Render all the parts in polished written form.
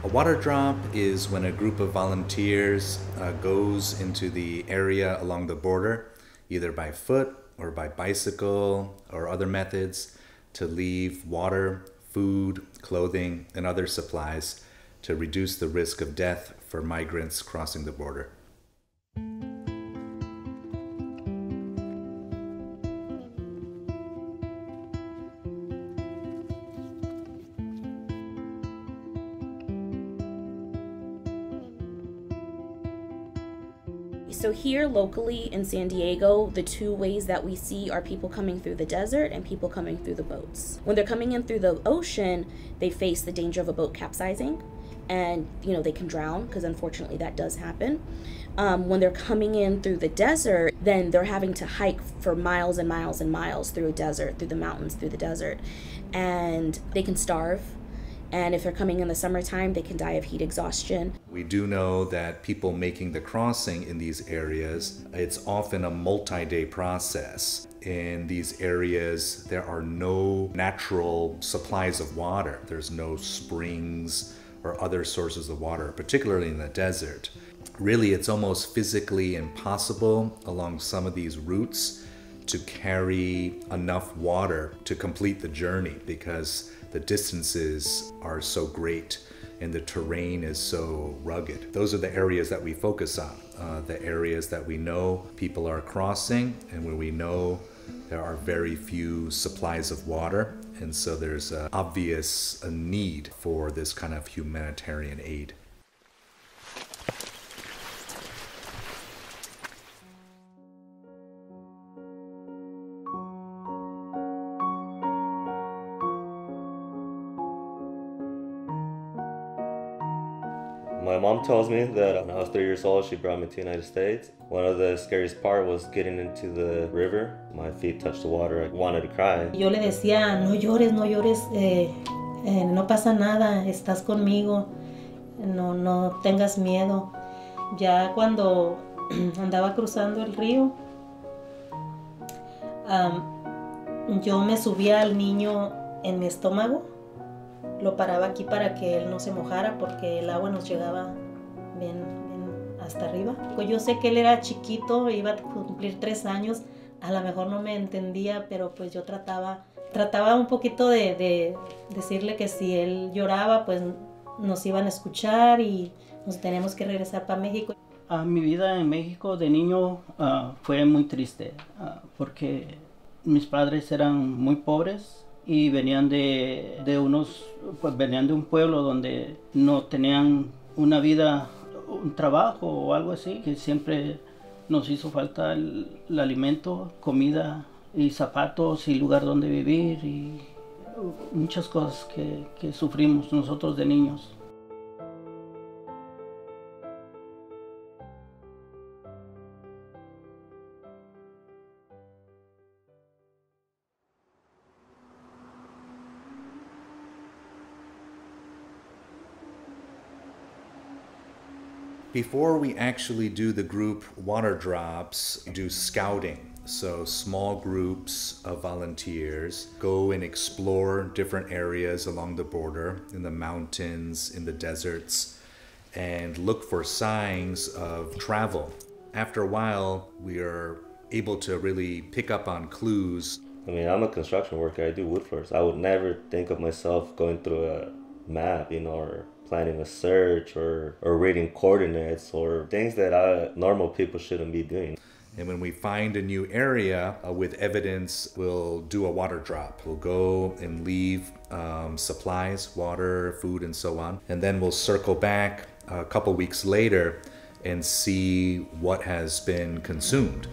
A water drop is when a group of volunteers goes into the area along the border, either by foot or by bicycle or other methods, to leave water, food, clothing, and other supplies to reduce the risk of death for migrants crossing the border. So here locally in San Diego, the two ways that we see are people coming through the desert and people coming through the boats. When they're coming in through the ocean, they face the danger of a boat capsizing, and they can drown, because unfortunately that does happen. When they're coming in through the desert, then they're having to hike for miles and miles and miles through a desert, through the mountains, through the desert, and they can starve. And if they're coming in the summertime, they can die of heat exhaustion. We do know that people making the crossing in these areas, it's often a multi-day process. In these areas, there are no natural supplies of water. There's no springs or other sources of water, particularly in the desert. Really, it's almost physically impossible along some of these routes to carry enough water to complete the journey, because the distances are so great and the terrain is so rugged. Those are the areas that we focus on, the areas that we know people are crossing and where we know there are very few supplies of water. And so there's an obvious need for this kind of humanitarian aid. My mom tells me that when I was 3 years old, she brought me to the United States. One of the scariest part was getting into the river. My feet touched the water. I wanted to cry. Yo le decía, no llores, no llores, no pasa nada, estás conmigo, no tengas miedo. Ya cuando andaba cruzando el río, yo me subía al niño en mi estómago. Lo paraba aquí para que él no se mojara, porque el agua nos llegaba bien hasta arriba. Yo sé que él era chiquito, iba a cumplir 3 años, a lo mejor no me entendía, pero pues yo trataba un poquito de decirle que si él lloraba, pues nos iban a escuchar y nos teníamos que regresar para México. Mi vida en México de niño fue muy triste, porque mis padres eran muy pobres y venían venían de un pueblo donde no tenían una vida, un trabajo o algo así, que siempre nos hizo falta el alimento, comida y zapatos y lugar donde vivir y muchas cosas que sufrimos nosotros de niños. Before we actually do the group water drops, we do scouting. So small groups of volunteers go and explore different areas along the border, in the mountains, in the deserts, and look for signs of travel. After a while, we are able to really pick up on clues. I mean, I'm a construction worker. I do wood floors. I would never think of myself going through a map, or planning a search or reading coordinates or things that normal people shouldn't be doing. And when we find a new area with evidence, we'll do a water drop. We'll go and leave supplies, water, food, and so on. And then we'll circle back a couple weeks later and see what has been consumed.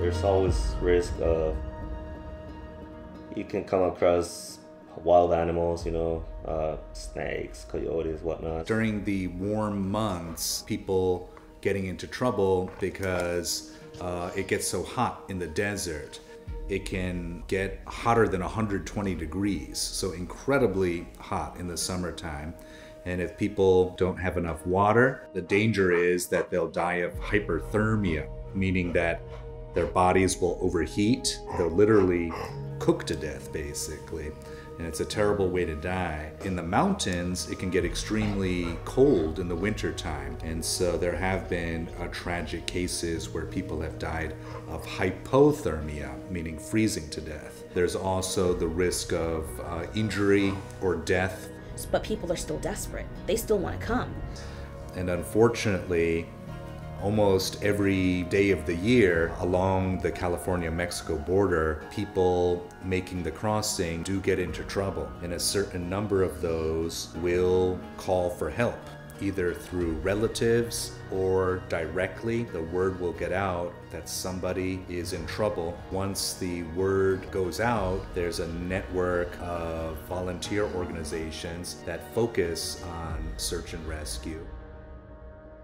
There's always risk of you can come across wild animals, snakes, coyotes, whatnot. During the warm months, people getting into trouble because it gets so hot in the desert. it can get hotter than 120 degrees, so incredibly hot in the summertime. And if people don't have enough water, the danger is that they'll die of hyperthermia, meaning that their bodies will overheat. They'll literally cook to death, basically. And it's a terrible way to die. In the mountains, it can get extremely cold in the wintertime. And so there have been tragic cases where people have died of hypothermia, meaning freezing to death. There's also the risk of injury or death. But people are still desperate. They still want to come. And unfortunately, almost every day of the year along the California-Mexico border, people making the crossing do get into trouble. And a certain number of those will call for help, either through relatives or directly. The word will get out that somebody is in trouble. Once the word goes out, there's a network of volunteer organizations that focus on search and rescue.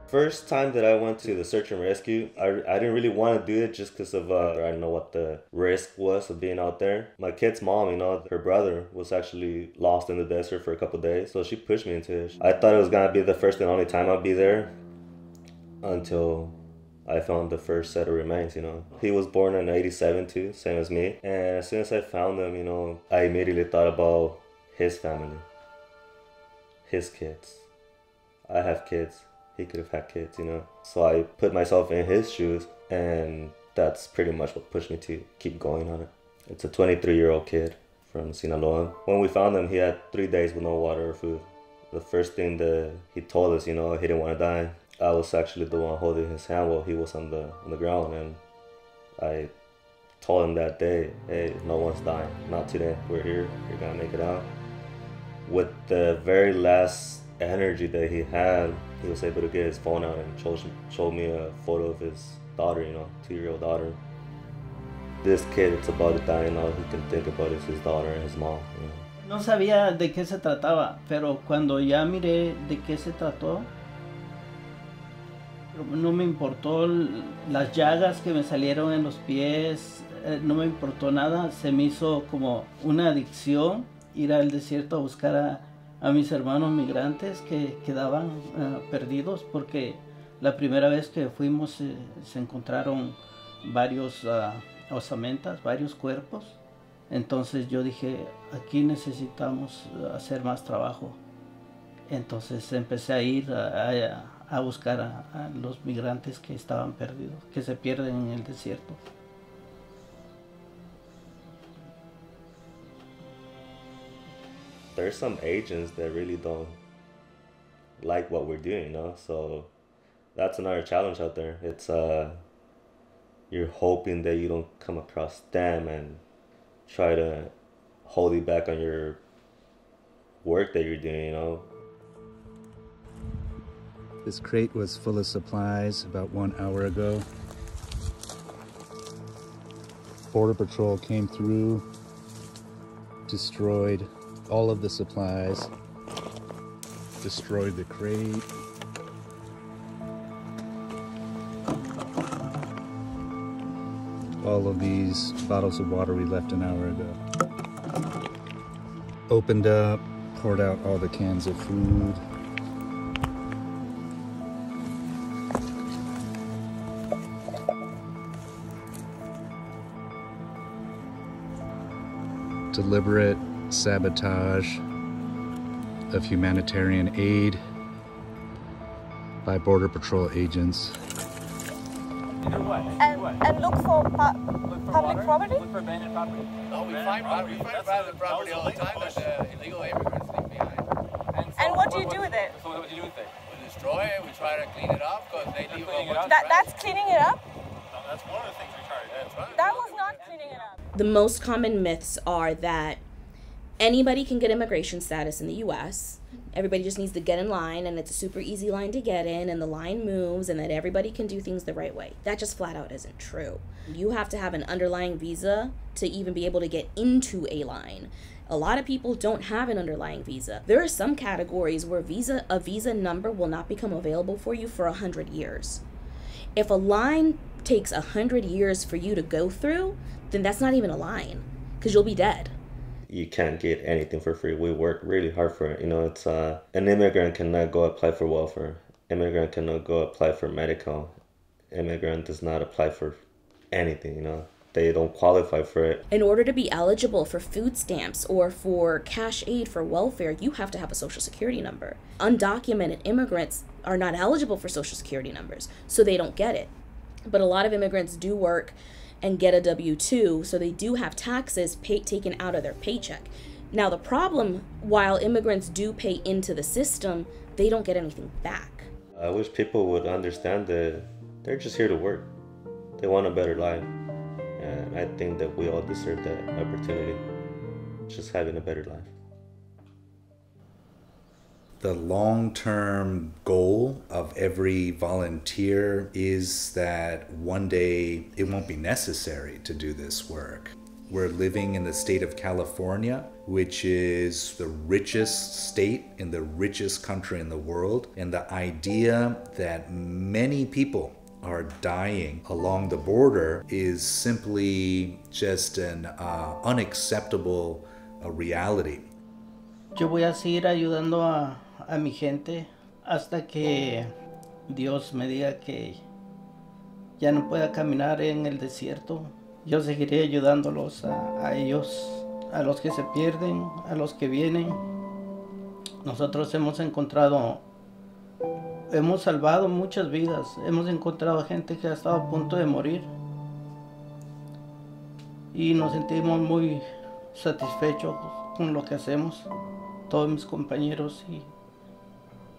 First time that I went to the search and rescue, I didn't really want to do it just because of I didn't know what the risk was of being out there. My kid's mom, you know, her brother was actually lost in the desert for a couple of days, so she pushed me into it. I thought it was gonna be the first and only time I'd be there until I found the first set of remains, you know. He was born in '87 too, same as me. And as soon as I found him, you know, I immediately thought about his family, his kids. I have kids. He could have had kids, you know. So I put myself in his shoes, and that's pretty much what pushed me to keep going on it. It's a 23-year-old kid from Sinaloa. When we found him, he had 3 days with no water or food. The first thing that he told us, you know, he didn't want to die. I was actually the one holding his hand while he was on the ground, and I told him that day, hey, no one's dying. Not today. We're here. You're gonna make it out. With the very last energy that he had, he was able to get his phone out and showed me a photo of his daughter, you know, 2-year-old daughter. This kid that's about to die, and all he can think about is his daughter and his mom, you know. No sabía de qué se trataba, pero cuando ya miré de qué se trató, no me importó las llagas que me salieron en los pies, no me importó nada. Se me hizo como una adicción ir al desierto a buscar a mis hermanos migrantes que quedaban perdidos, porque la primera vez que fuimos se encontraron varios osamentas, varios cuerpos. Entonces yo dije, aquí necesitamos hacer más trabajo. Entonces empecé a ir a buscar a los migrantes que estaban perdidos, que se pierden en el desierto. There's some agents that really don't like what we're doing, you know? So that's another challenge out there. It's you're hoping that you don't come across them and try to hold you back on your work that you're doing, you know? This crate was full of supplies about 1 hour ago. Border Patrol came through, destroyed all of the supplies, destroyed the crate. All of these bottles of water we left an hour ago. Opened up, poured out all the cans of food. Deliberate sabotage of humanitarian aid by Border Patrol agents. And look for public property? Look for abandoned property. No, we find abandoned property all the time. There's illegal immigrants leave behind. And what do you do with it? So what do you do with it? We destroy it. We try to clean it up because they leave it. That's cleaning it up? No, that's one of the things we try to do. That's right. That was not cleaning it up. The most common myths are that anybody can get immigration status in the U.S. Everybody just needs to get in line, and it's a super easy line to get in, and the line moves, and that everybody can do things the right way. That just flat out isn't true. You have to have an underlying visa to even be able to get into a line. A lot of people don't have an underlying visa. There are some categories where a visa number will not become available for you for 100 years. If a line takes 100 years for you to go through, then that's not even a line, because you'll be dead. You can't get anything for free. We work really hard for it. You know, it's an immigrant cannot go apply for welfare. Immigrant cannot go apply for medical. Immigrant does not apply for anything, you know. They don't qualify for it. In order to be eligible for food stamps or for cash aid for welfare, you have to have a social security number. Undocumented immigrants are not eligible for social security numbers, so they don't get it. But a lot of immigrants do work and get a W-2, so they do have taxes taken out of their paycheck. Now the problem, while immigrants do pay into the system, they don't get anything back. I wish people would understand that they're just here to work. They want a better life. And I think that we all deserve that opportunity, just having a better life. The long-term goal of every volunteer is that one day it won't be necessary to do this work. We're living in the state of California, which is the richest state in the richest country in the world. And the idea that many people are dying along the border is simply just an unacceptable reality. Yo voy a seguir ayudando a mi gente hasta que Dios me diga que ya no pueda caminar en el desierto. Yo seguiré ayudándolos a ellos, a los que se pierden, a los que vienen. Nosotros hemos salvado muchas vidas. Hemos encontrado gente que ha estado a punto de morir. Y nos sentimos muy satisfechos con lo que hacemos. Todos mis compañeros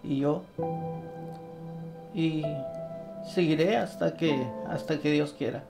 y yo. Y seguiré hasta que Dios quiera.